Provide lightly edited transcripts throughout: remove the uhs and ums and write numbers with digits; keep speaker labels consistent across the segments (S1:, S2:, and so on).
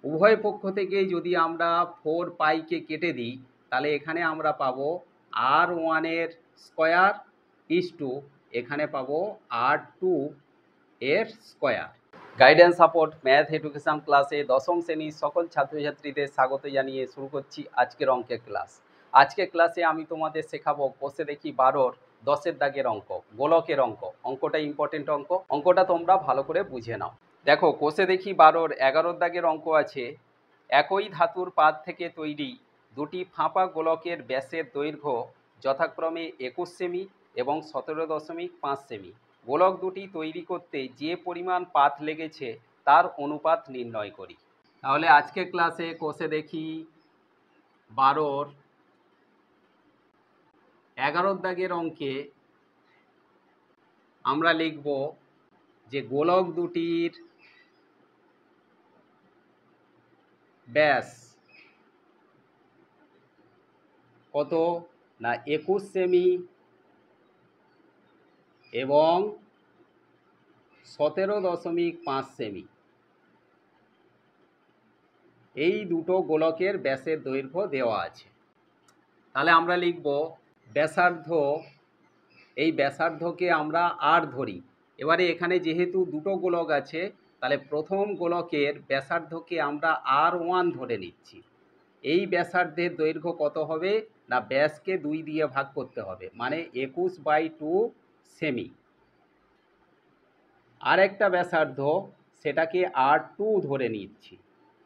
S1: উভয় পক্ষ থেকে যদি আমরা 4 পাইকে কেটে দিই তাহলে এখানে আমরা পাবো R1 স্কয়ার ইস্টু এখানে পাবো R2 এর square. Guidance support math education ক্লাসে দশম শ্রেণীর সকল ছাত্রছাত্রীদের স্বাগত জানিয়ে শুরু করছি আজকের অঙ্কের ক্লাস। আজকের ক্লাসে আমি তোমাদের শেখাবো কোষে দেখি 12-র 10-এর দাগের অঙ্ক, গোলকের অঙ্ক। অঙ্কটা ইম্পর্টেন্ট অঙ্ক, অঙ্কটা তোমরা ভালো করে বুঝে নাও। দেখো, কোষে দেখি 12-র 11-র দাগের অঙ্ক আছে। একই ধাতুর পাত থেকে তৈরি দুটি ফাঁপা গোলকের ব্যাসের দৈর্ঘ্য যথাক্রমে 21 সেমি এবং 17.5 সেমি। গোলক দুটি তৈরি করতে যে পরিমাণ পাত লেগেছে তার অনুপাত নির্ণয় করি। তাহলে আজকের ক্লাসে কোষে দেখি 12-র 11-র দাগের অঙ্কে আমরা লিখব যে গোলক দুটির ব্যাস কত না 21 সেমি এবং 17.5 সেমি। এই দুটো গোলকের ব্যাসের দৈর্ঘ্য দেওয়া আছে। তাহলে আমরা লিখব ব্যাসার্ধ, এই ব্যাসার্ধকে আমরা আর ধরি। এবারে এখানে যেহেতু দুটো গোলক আছে তাহলে প্রথম গোলকের ব্যাসার্ধকে আমরা R1 ধরে নিচ্ছি। এই ব্যাসার্ধের দৈর্ঘ্য কত হবে না ব্যাসকে 2 দিয়ে ভাগ করতে হবে, মানে 21/2 সেমি। আর একটা ব্যাসার্ধ সেটাকে R2 ধরে নিচ্ছি,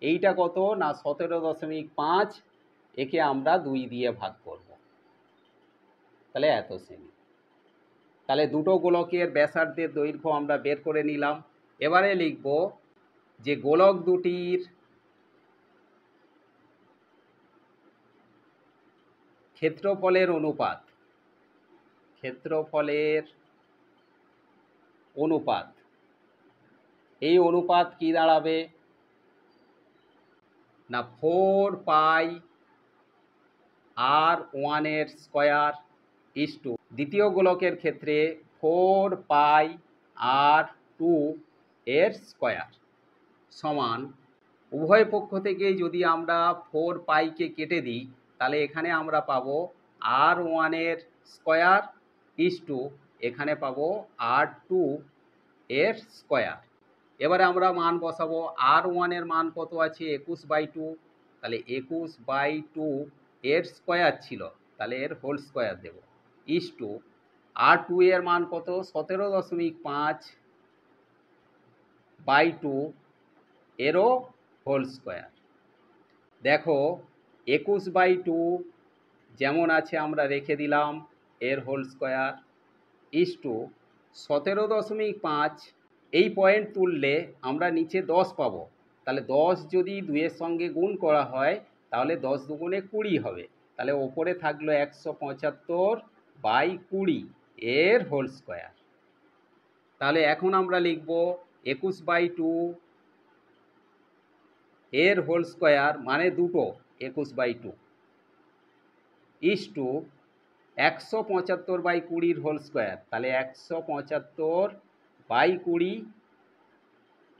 S1: এইটা কত না 17.5, একে আমরা 2 দিয়ে ভাগ করব, তাহলে এত সেমি। তাহলে দুটো গোলকের ব্যাসার্ধের দৈর্ঘ্য আমরা বের করে নিলাম। এবারে লিখব যে গোলক দুটির ক্ষেত্রফলের অনুপাত, ক্ষেত্রফলের অনুপাত, এই অনুপাত কি দাঁড়াবে না 4πR1 এর স্কয়ার ইস্টু দ্বিতীয় গোলকের ক্ষেত্রে 4πR2 এর স্কয়ার সমান উভয় পক্ষ থেকে যদি আমরা 4πকে কেটে দিই তাহলে এখানে আমরা পাবো R1 এর স্কয়ার ইস্টু এখানে পাবো R2 এর স্কয়ার। এবারে আমরা মান বসাবো। R1 এর মান কত আছে 21/2, তাহলে 21/2 এর স্কয়ার ছিল, তাহলে এর হোল স্কয়ার দেব, ইস্টু R2 এর মান কত 17.5/2 এরও হোল স্কয়ার। দেখো 21/2 যেমন আছে আমরা রেখে দিলাম, এর হোল স্কয়ার ইস্টু 17.5, এই পয়েন্ট তুললে আমরা নিচে 10 পাবো, তাহলে 10 যদি 2-এর সঙ্গে গুণ করা হয় তাহলে 10 দুগুণে 20 হবে, তাহলে ওপরে থাকলো 175/20 এর হোল স্কয়ার। তাহলে এখন আমরা লিখব 21/2 এর হোল স্কয়ার মানে দুটো 21/2 ইস্টু 175/20 হোল স্কয়ার, তাহলে 175/20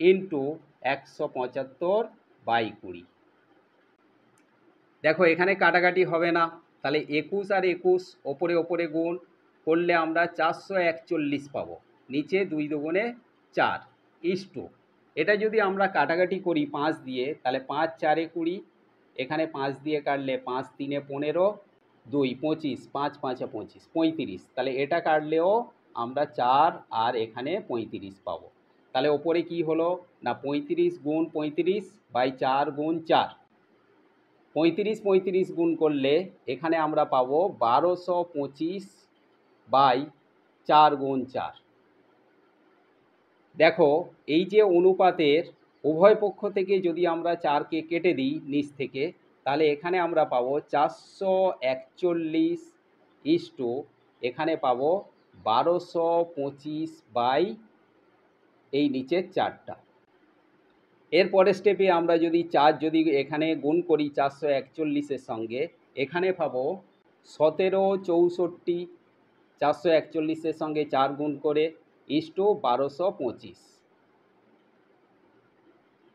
S1: ইন্টু 175/20। দেখো এখানে কাটাকাটি হবে না, তাহলে 21 আর 21 ওপরে ওপরে গুণ করলে আমরা 441 পাবো, নিচে 2 দুগুণে 4 ইস্টু এটা যদি আমরা কাটাকাটি করি 5 দিয়ে তাহলে 5 4-এ 20, এখানে 5 দিয়ে কাটলে 5 3-এ 15, 2 25, 5 5-এ 25, 35, তাহলে এটা কাটলেও আমরা 4 আর এখানে 35 পাবো। তাহলে ওপরে কি হলো না 35 গুণ 35/4 গুণ 4, 35 গুণ করলে এখানে আমরা পাবো 1225/4 গুণ 4। দেখো এই যে অনুপাতের উভয় পক্ষ থেকে যদি আমরা 4কে কেটে দিই নিচ থেকে তাহলে এখানে আমরা পাবো 441 ইস্টু এখানে পাবো 1225 এই নিচের 4টা। এরপরের স্টেপে আমরা যদি 4 যদি এখানে গুণ করি 441-এর সঙ্গে, এখানে পাবো 1764, 441-এর সঙ্গে 4 গুণ করে ইস্টু 1225।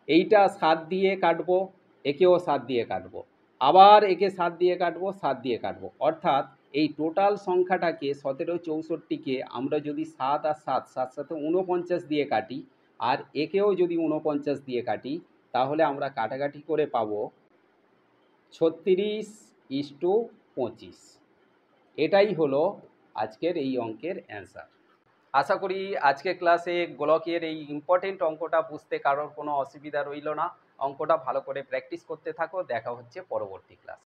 S1: এইটা 7 দিয়ে কাটবো, একেও 7 দিয়ে কাটবো, আবার একে 7 দিয়ে কাটবো, 7 দিয়ে কাটবো, অর্থাৎ এই টোটাল সংখ্যাটাকে 17 64কে আমরা যদি 7 আর 7 সাত সাথে 49 দিয়ে কাটি আর একেও যদি 49 দিয়ে কাটি, তাহলে আমরা কাটাকাটি করে পাবো 36:25। এটাই হলো আজকের এই অঙ্কের অ্যান্সার। আশা করি আজকের ক্লাসে গোলকের এই ইম্পর্টেন্ট অঙ্কটা বুঝতে কারোর কোনো অসুবিধা রইল না। অঙ্কটা ভালো করে প্র্যাকটিস করতে থাকো। দেখা হচ্ছে পরবর্তী ক্লাস।